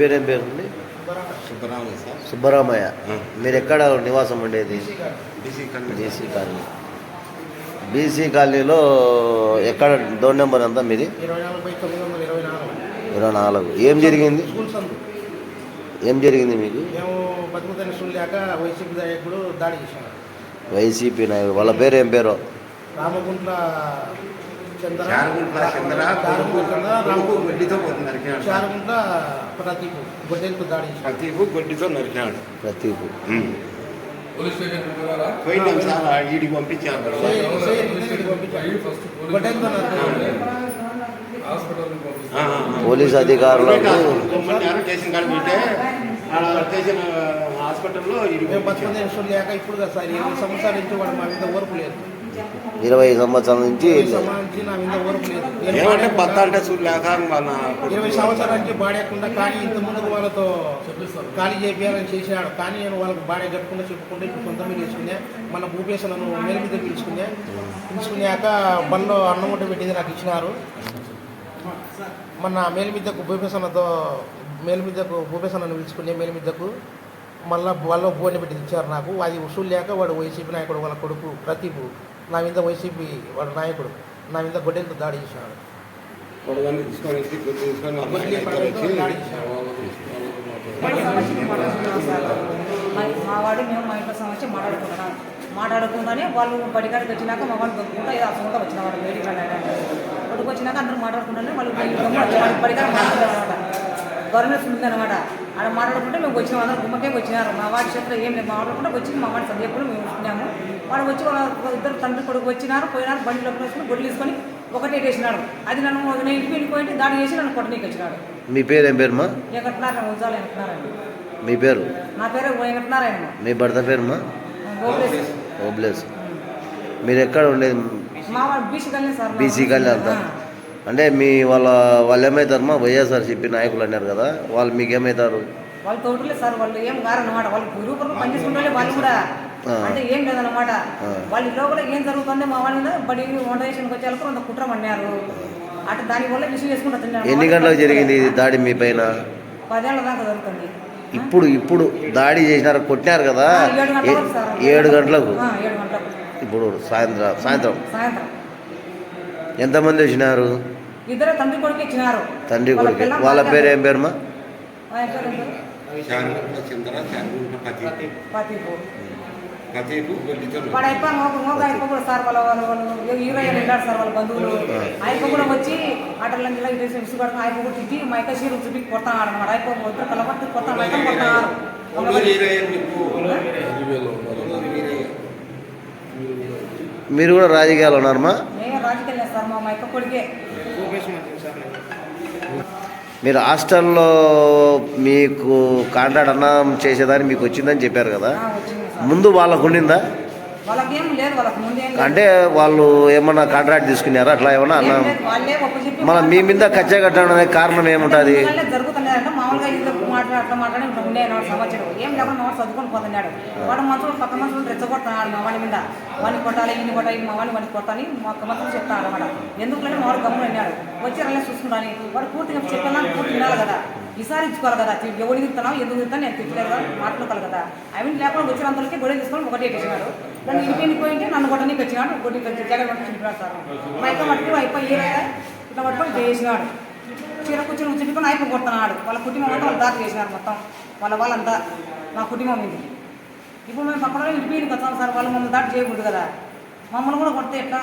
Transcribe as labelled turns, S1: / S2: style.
S1: పేరేం పేరుంది?
S2: సుబ్బరామయ్య సార్.
S1: సుబ్బరామయ్య. మీరు ఎక్కడ నివాసం ఉండేది?
S2: BC colony.
S1: BC colony. BC కాలనీలో ఎక్కడ? డోర్ నెంబర్ అంతా మీది? 24. ఏం జరిగింది? ఏం జరిగింది మీకు? వైసీపీ నాయకుడు వాళ్ళ పేరు ఏం పేరు?
S2: రామగుంట్ల చంద్ర గొడ్డితో నరికినాడు. ప్రతీపు పోయినాం సార్, ఈడికి పంపించాను.
S1: పోలీస్ అధికారులకు
S2: స్టేషన్ కాడ పెట్టే స్టేషన్ హాస్పిటల్లో లేక ఇప్పుడు కదా సార్ 20 సంవత్సరాల నుంచి వాడు మా మీద ఓర్పు లేదు.
S1: 20 సంవత్సరాల నుంచి
S2: నా మీద ఓర్పు లేదు. ఏమంటే బత్త అంటే చూడలేక 20 సంవత్సరాల నుంచి బాడేయకుండా, కానీ ఇంత ముందుకు వాళ్ళతో ఖాళీ చేయాలని చేసినాడు. కానీ నేను వాళ్ళకి బాడే కట్టుకుంటూ చెప్పుకుంటే ఇప్పుడు సొంత మీద తీసుకునే మన భూపేశలను మేలు మీద పిలుచుకున్నాక బండ్లో అన్నం వంట పెట్టింది నాకు ఇచ్చినారు. మన మేలుమిద్దకు భూపేశనను పిలుచుకునే మేలుమిద్దకు మళ్ళీ వాళ్ళ బోని పెట్టి ఇచ్చారు నాకు. అది వసూలు లేక వాడు వైసీపీ నాయకుడు వాళ్ళ కొడుకు ప్రతీపు నా మీద వైసీపీ వాడు నాయకుడు నా మీద గొడ్డెలతో దాడి చేశాడు.
S3: మా వాడు మేము మా ఇంట్లో వచ్చి మాట్లాడుకుంటానే వాళ్ళు బడికాడికి వచ్చినాక మా వాళ్ళు దొరుకుతుంటా ఏదో అసలు వచ్చిన వాడు వేడికి కొడుకు వచ్చినాక అందరూ మాట్లాడుకుంటానే వాళ్ళు బడికాడ మాట్లాడుకుంటారనమాట. గవర్నమెంట్ ఉందనమాట. ఆడ మాట్లాడుకుంటే మేము వచ్చినాం, అందరూ గుమ్మకే వచ్చినారు. మా వాడి చేతిలో ఏం లేదు, మాట్లాడుకుంటే వచ్చి మా వాడి సందేపులు మేము ఉంటున్నాము. వాడు వచ్చి వాళ్ళ ఇద్దరు తండ్రి కొడుకు వచ్చినారు, పోయినారు, బండిలో వేసుకుని గొడ్లు తీసుకొని ఒకటే వేసినాడు. అది నేను ఇంటికి వెళ్ళిపోయింటే దాడి చేసి నన్ను కొట్టనీకి వచ్చినాడు.
S1: మీ పేరు ఏం పేరుమా?
S3: వెంకటనారాయణ ఉజ్జాలు వెంకటనారాయణ.
S1: మీ పేరు?
S3: నా పేరు వెంకటనారాయణ.
S1: మీ భర్త పేరుమా? ఓబ్లేస్. మీరు ఎక్కడ ఉండేది?
S3: మా వాడు BC colony sir.
S1: BC colony అంతా అంటే మీ వాళ్ళు ఏమవుతారమ్మా? వైఎస్ఆర్సీపీ నాయకులు అన్నారు కదా, వాళ్ళు మీకు ఏమవుతారు?
S3: వాళ్ళు తోటలే సార్, వాళ్ళు ఏం కారన్నమాట. వాళ్ళు గురువులు పనిచేసుకుంటే వాళ్ళు కూడా అంటే ఏం లేదన్నమాట. వాళ్ళ ఇంట్లో కూడా ఏం జరుగుతుందో మా వాళ్ళ బడి వంట చేసినకి వచ్చేందుకు అంత కుట్రమన్నారు. అటు దానివల్ల విషయం చేసుకుంటూ తిన్నారు.
S1: ఎన్ని గంటలకు జరిగింది దాడి మీ పైన?
S3: 10 ఏళ్ళ దాకా జరుగుతుంది.
S1: ఇప్పుడు దాడి చేసినారు, కొట్టినారు కదా 7 గంటలకు. ఇప్పుడు సాయంత్రం ఎంతమంది వచ్చినారు?
S3: ఇద్దరు తండ్రి కొడుకు ఇచ్చినారు.
S1: తండ్రి కొడుకు. వాళ్ళ పేరు ఏం పేరుమా?
S3: వాడు అయిపోయి సార్ వాళ్ళ హీరో వెళ్ళాడు సార్ వాళ్ళ బంధువులు. అయిపో కూడా వచ్చి ఆటలంగా విసుగడం అయిపో కూడా తిట్టి మైక చీరు చూపి కొడతాను అనమాట. అయిపో ఇద్దరు కలపట్టి కొత్త మైక కొడతారు.
S1: మీరు కూడా రాజకీయాలు ఉన్నారమ్మా?
S3: మేము రాజకీయాలు సార్, మా మైక కొడుకే.
S1: మీరు హాస్టల్లో మీకు కాంట్రాక్ట్ అన్నం చేసేదాన్ని మీకు వచ్చిందని చెప్పారు కదా, ముందు వాళ్ళకు ఉండిందా?
S3: వాళ్ళకేం లేదు, వాళ్ళకి ముందే
S1: అంటే వాళ్ళు ఏమన్నా కాంట్రాక్ట్ తీసుకున్నారా అట్లా ఏమన్నా అన్న? మన మీ మీద కచ్చ కట్టడానికి కారణం ఏముంటుంది?
S3: జరుగుతున్నాడంటే మామూలుగా ఇద్దరు అట్లా మాట్లాడి ఉండే సంవత్సరం ఏం లేకుండా మా వాడు చదువుకొని పోతున్నాడు. వాడు మనుషులు పక్క మనుషులు రెచ్చగొడుతున్నాడు మా వాడి మీద. వాడిని కొట్టాలి, ఇన్ని కొట్టాలి, మా వాడిని కొట్టాలి మా ఒక్క మనుషులు చెప్తాడు అనమాట. ఎందుకులంటే మా వాడు గమ్మున అన్నాడు. వచ్చి రల్లే చూసుకుంటాను. వాడు పూర్తిగా చెప్పాను, పూర్తి వినాలి కదా, విసారించుకోవాలి కదా. ఎవరికి ఇస్తున్నావు, ఎందుకు ఇస్తాను, నేను తిట్టలేదు కదా, మాట్లాడుకోవాలి కదా. అవి లేకుండా వచ్చినంతలకి గొడవ తీసుకొని ఒకటే వేసినాడు. నన్ను ఇంటికి పోయింటే నన్ను కొట్టనీకి వచ్చినాడు. కొట్టి జగన్ పట్టి చింపినాడు సార్. మా యొక్క మట్టుకు అయిపోయి ఇట్లా పట్టుకొని చేసినాడు. చీర కూర్చొని చుట్టుకొని అయిపోయి కొడుతున్నాడు. వాళ్ళ కుటుంబం అంతా వాళ్ళు దారి చేసినారు మొత్తం. వాళ్ళంతా మా కుటుంబం ఇది. ఇప్పుడు మేము పక్కన ఇంటికి వస్తాం సార్. వాళ్ళు మమ్మల్ని దాటి చేయకూడదు కదా, మమ్మల్ని కూడా కొడితే ఎట్లా?